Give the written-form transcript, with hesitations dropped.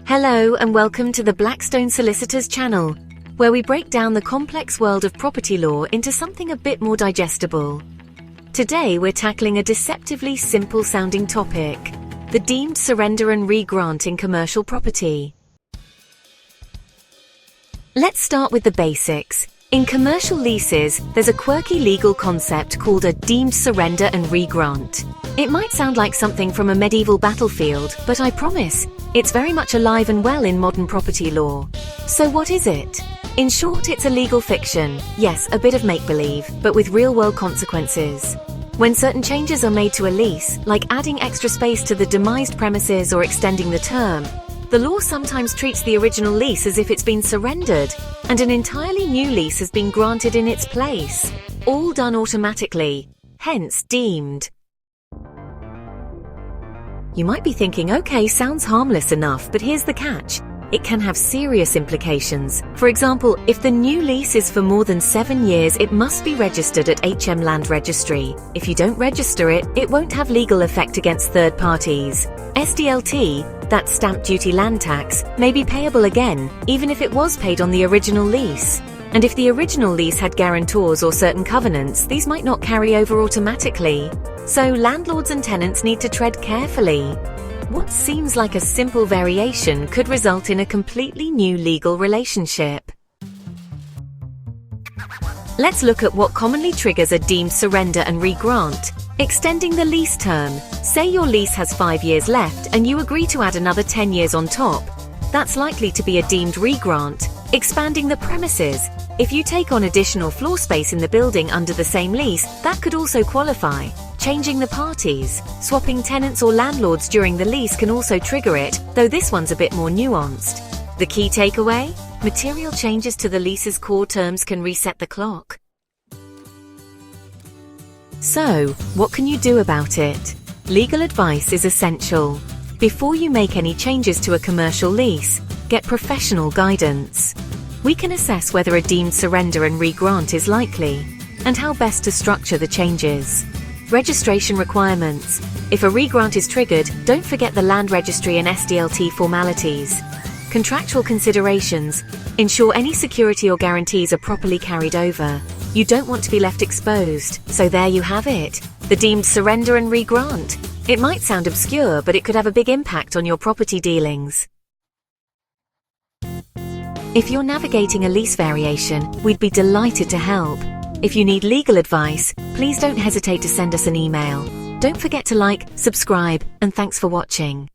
Hello and welcome to the Blackstone Solicitors channel, where we break down the complex world of property law into something a bit more digestible. Today we're tackling a deceptively simple-sounding topic: the deemed surrender and re-grant in commercial property. Let's start with the basics. In commercial leases, there's a quirky legal concept called a deemed surrender and re-grant. It might sound like something from a medieval battlefield, but I promise, it's very much alive and well in modern property law. So what is it? In short, it's a legal fiction. Yes, a bit of make-believe, but with real-world consequences. When certain changes are made to a lease, like adding extra space to the demised premises or extending the term, the law sometimes treats the original lease as if it's been surrendered, and an entirely new lease has been granted in its place. All done automatically, hence deemed. You might be thinking, okay, sounds harmless enough, but here's the catch. It can have serious implications. For example, if the new lease is for more than 7 years, it must be registered at HM Land Registry. If you don't register it, it won't have legal effect against third parties. SDLT, that's stamp duty land tax, may be payable again, even if it was paid on the original lease. And if the original lease had guarantors or certain covenants, these might not carry over automatically. So landlords and tenants need to tread carefully. What seems like a simple variation could result in a completely new legal relationship. Let's look at what commonly triggers a deemed surrender and re-grant. Extending the lease term. Say your lease has 5 years left and you agree to add another 10 years on top. That's likely to be a deemed re-grant. Expanding the premises. If you take on additional floor space in the building under the same lease, that could also qualify. Changing the parties. Swapping tenants or landlords during the lease can also trigger it, though this one's a bit more nuanced. The key takeaway? Material changes to the lease's core terms can reset the clock. So, what can you do about it? Legal advice is essential. Before you make any changes to a commercial lease, get professional guidance. We can assess whether a deemed surrender and re-grant is likely, and how best to structure the changes. Registration requirements. If a re-grant is triggered, don't forget the land registry and SDLT formalities. Contractual considerations. Ensure any security or guarantees are properly carried over. You don't want to be left exposed. So there you have it, the deemed surrender and re-grant. It might sound obscure, but it could have a big impact on your property dealings. If you're navigating a lease variation, we'd be delighted to help. If you need legal advice, please don't hesitate to send us an email. Don't forget to like, subscribe, and thanks for watching.